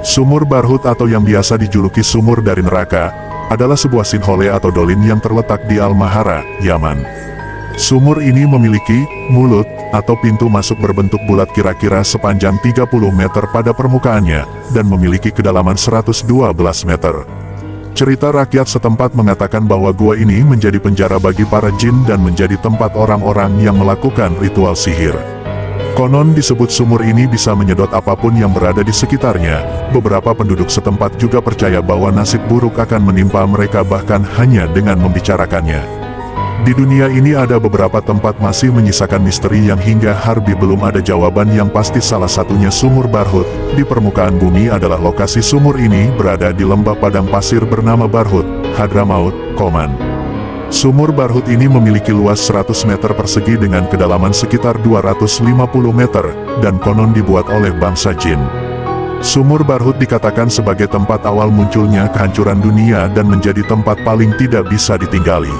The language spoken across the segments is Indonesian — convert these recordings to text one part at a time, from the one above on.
Sumur Barhut atau yang biasa dijuluki sumur dari neraka, adalah sebuah sinkhole atau dolin yang terletak di Al-Mahara, Yaman. Sumur ini memiliki mulut atau pintu masuk berbentuk bulat kira-kira sepanjang 30 meter pada permukaannya, dan memiliki kedalaman 112 meter. Cerita rakyat setempat mengatakan bahwa gua ini menjadi penjara bagi para jin dan menjadi tempat orang-orang yang melakukan ritual sihir. Konon disebut sumur ini bisa menyedot apapun yang berada di sekitarnya. Beberapa penduduk setempat juga percaya bahwa nasib buruk akan menimpa mereka bahkan hanya dengan membicarakannya. Di dunia ini ada beberapa tempat masih menyisakan misteri yang hingga hari belum ada jawaban yang pasti. Salah satunya sumur Barhut. Di permukaan bumi adalah lokasi sumur ini berada di lembah padang pasir bernama Barhut, Hadramaut, Oman. Sumur Barhut ini memiliki luas 100 meter persegi dengan kedalaman sekitar 250 meter, dan konon dibuat oleh bangsa jin. Sumur Barhut dikatakan sebagai tempat awal munculnya kehancuran dunia dan menjadi tempat paling tidak bisa ditinggali.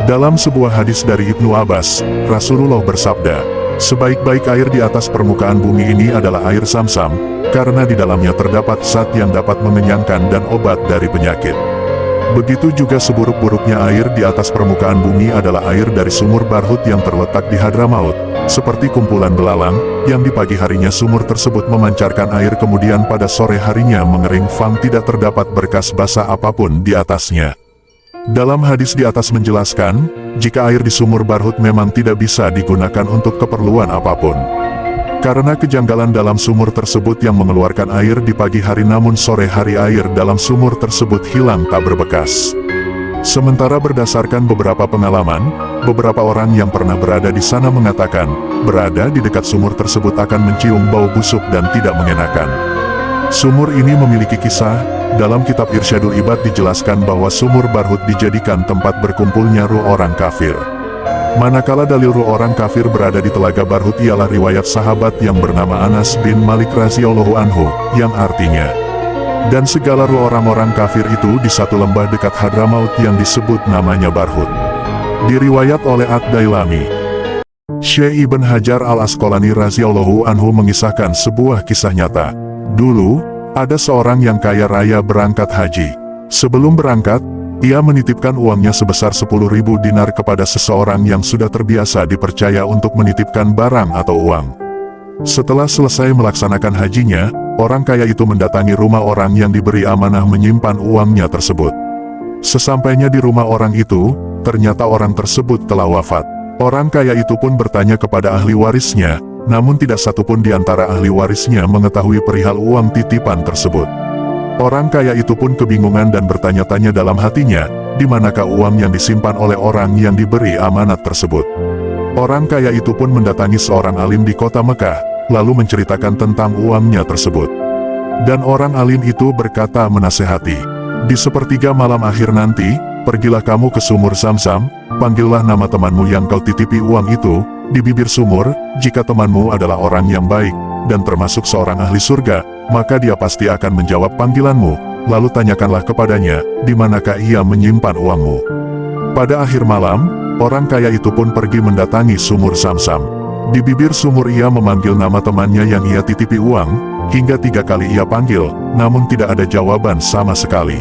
Dalam sebuah hadis dari Ibnu Abbas, Rasulullah bersabda, "Sebaik-baik air di atas permukaan bumi ini adalah air Zam-Zam, karena di dalamnya terdapat zat yang dapat mengenyangkan dan obat dari penyakit." Begitu juga seburuk-buruknya air di atas permukaan bumi adalah air dari sumur Barhut yang terletak di Hadramaut, seperti kumpulan belalang, yang di pagi harinya sumur tersebut memancarkan air kemudian pada sore harinya mengering fang tidak terdapat berkas basah apapun di atasnya. Dalam hadis di atas menjelaskan, jika air di sumur Barhut memang tidak bisa digunakan untuk keperluan apapun. Karena kejanggalan dalam sumur tersebut yang mengeluarkan air di pagi hari namun sore hari air dalam sumur tersebut hilang tak berbekas. Sementara berdasarkan beberapa pengalaman, beberapa orang yang pernah berada di sana mengatakan, berada di dekat sumur tersebut akan mencium bau busuk dan tidak mengenakan. Sumur ini memiliki kisah. Dalam kitab Irsyadul Ibad dijelaskan bahwa sumur Barhut dijadikan tempat berkumpulnya ruh orang kafir. Manakala dalil ruh orang kafir berada di telaga Barhut ialah riwayat sahabat yang bernama Anas bin Malik radhiyallahu anhu, yang artinya, dan segala ruh orang-orang kafir itu di satu lembah dekat Hadramaut yang disebut namanya Barhut. Diriwayat oleh Ad-Dailami. Syekh Ibn Hajar al-Asqalani radhiyallahu anhu mengisahkan sebuah kisah nyata. Dulu, ada seorang yang kaya raya berangkat haji. Sebelum berangkat, ia menitipkan uangnya sebesar 10.000 dinar kepada seseorang yang sudah terbiasa dipercaya untuk menitipkan barang atau uang. Setelah selesai melaksanakan hajinya, orang kaya itu mendatangi rumah orang yang diberi amanah menyimpan uangnya tersebut. Sesampainya di rumah orang itu, ternyata orang tersebut telah wafat. Orang kaya itu pun bertanya kepada ahli warisnya, namun tidak satupun di antara ahli warisnya mengetahui perihal uang titipan tersebut. Orang kaya itu pun kebingungan dan bertanya-tanya dalam hatinya, di manakah uang yang disimpan oleh orang yang diberi amanat tersebut. Orang kaya itu pun mendatangi seorang alim di kota Mekah, lalu menceritakan tentang uangnya tersebut. Dan orang alim itu berkata menasehati, "Di sepertiga malam akhir nanti, pergilah kamu ke sumur Zam-Zam, panggillah nama temanmu yang kau titipi uang itu, di bibir sumur. Jika temanmu adalah orang yang baik, dan termasuk seorang ahli surga, maka dia pasti akan menjawab panggilanmu, lalu tanyakanlah kepadanya, di manakah ia menyimpan uangmu." Pada akhir malam, orang kaya itu pun pergi mendatangi sumur Zam-Zam. Di bibir sumur ia memanggil nama temannya yang ia titipi uang, hingga 3 kali ia panggil, namun tidak ada jawaban sama sekali.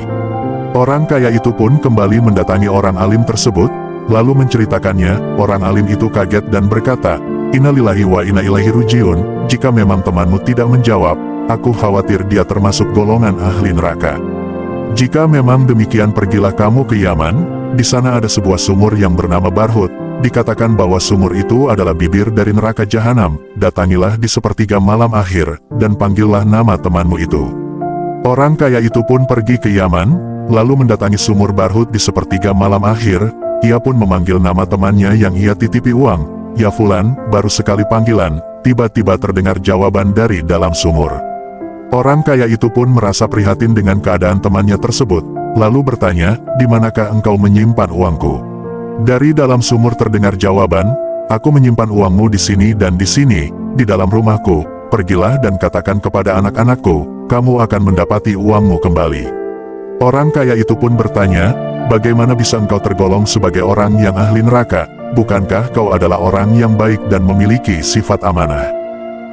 Orang kaya itu pun kembali mendatangi orang alim tersebut, lalu menceritakannya. Orang alim itu kaget dan berkata, "Innalillahi wa inna ilaihi raji'un, jika memang temanmu tidak menjawab, aku khawatir dia termasuk golongan ahli neraka. Jika memang demikian pergilah kamu ke Yaman, di sana ada sebuah sumur yang bernama Barhut, dikatakan bahwa sumur itu adalah bibir dari neraka jahanam, datangilah di sepertiga malam akhir, dan panggillah nama temanmu itu." Orang kaya itu pun pergi ke Yaman, lalu mendatangi sumur Barhut di sepertiga malam akhir, ia pun memanggil nama temannya yang ia titipi uang, "Ya Fulan." Baru sekali panggilan, tiba-tiba terdengar jawaban dari dalam sumur. Orang kaya itu pun merasa prihatin dengan keadaan temannya tersebut, lalu bertanya, "Di manakah engkau menyimpan uangku?" Dari dalam sumur terdengar jawaban, "Aku menyimpan uangmu di sini dan di sini, di dalam rumahku. Pergilah dan katakan kepada anak-anakku, kamu akan mendapati uangmu kembali." Orang kaya itu pun bertanya, "Bagaimana bisa engkau tergolong sebagai orang yang ahli neraka? Bukankah kau adalah orang yang baik dan memiliki sifat amanah?"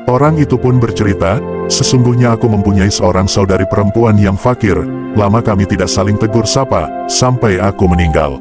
Orang itu pun bercerita, sesungguhnya aku mempunyai seorang saudari perempuan yang fakir, lama kami tidak saling tegur sapa, sampai aku meninggal.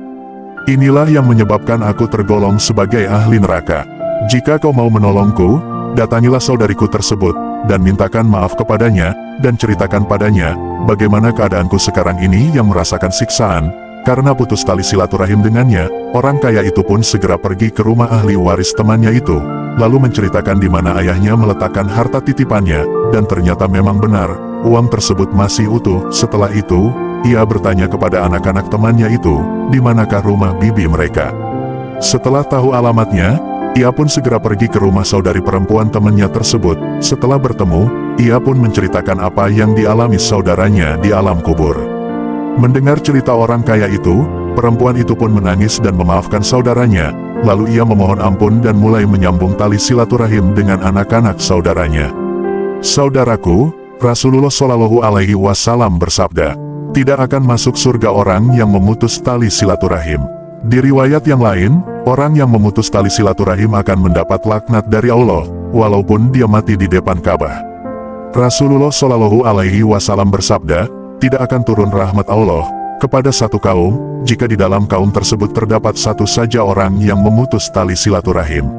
Inilah yang menyebabkan aku tergolong sebagai ahli neraka. Jika kau mau menolongku, datangilah saudariku tersebut, dan mintakan maaf kepadanya, dan ceritakan padanya, bagaimana keadaanku sekarang ini yang merasakan siksaan, karena putus tali silaturahim dengannya. Orang kaya itu pun segera pergi ke rumah ahli waris temannya itu, lalu menceritakan di mana ayahnya meletakkan harta titipannya, dan ternyata memang benar, uang tersebut masih utuh. Setelah itu, ia bertanya kepada anak-anak temannya itu, di manakah rumah bibi mereka. Setelah tahu alamatnya, ia pun segera pergi ke rumah saudari perempuan temannya tersebut. Setelah bertemu, ia pun menceritakan apa yang dialami saudaranya di alam kubur. Mendengar cerita orang kaya itu, perempuan itu pun menangis dan memaafkan saudaranya, lalu ia memohon ampun dan mulai menyambung tali silaturahim dengan anak-anak saudaranya. Saudaraku, Rasulullah Shallallahu Alaihi Wasallam bersabda, tidak akan masuk surga orang yang memutus tali silaturahim. Di riwayat yang lain, orang yang memutus tali silaturahim akan mendapat laknat dari Allah, walaupun dia mati di depan Ka'bah. Rasulullah Shallallahu Alaihi Wasallam bersabda, tidak akan turun rahmat Allah kepada satu kaum, jika di dalam kaum tersebut terdapat satu saja orang yang memutus tali silaturahim.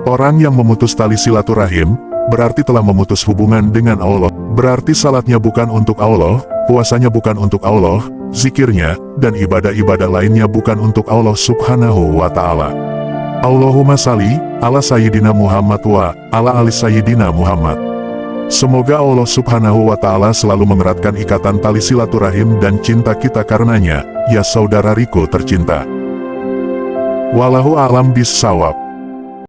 Orang yang memutus tali silaturahim, berarti telah memutus hubungan dengan Allah, berarti salatnya bukan untuk Allah, puasanya bukan untuk Allah, zikirnya, dan ibadah-ibadah lainnya bukan untuk Allah Subhanahu wa Ta'ala. Allahumma salli ala Sayyidina Muhammad wa ala ali Sayyidina Muhammad. Semoga Allah Subhanahu wa Ta'ala selalu mengeratkan ikatan tali silaturahim dan cinta kita karenanya, ya saudara Riko tercinta. Wallahu a'lam bissawab.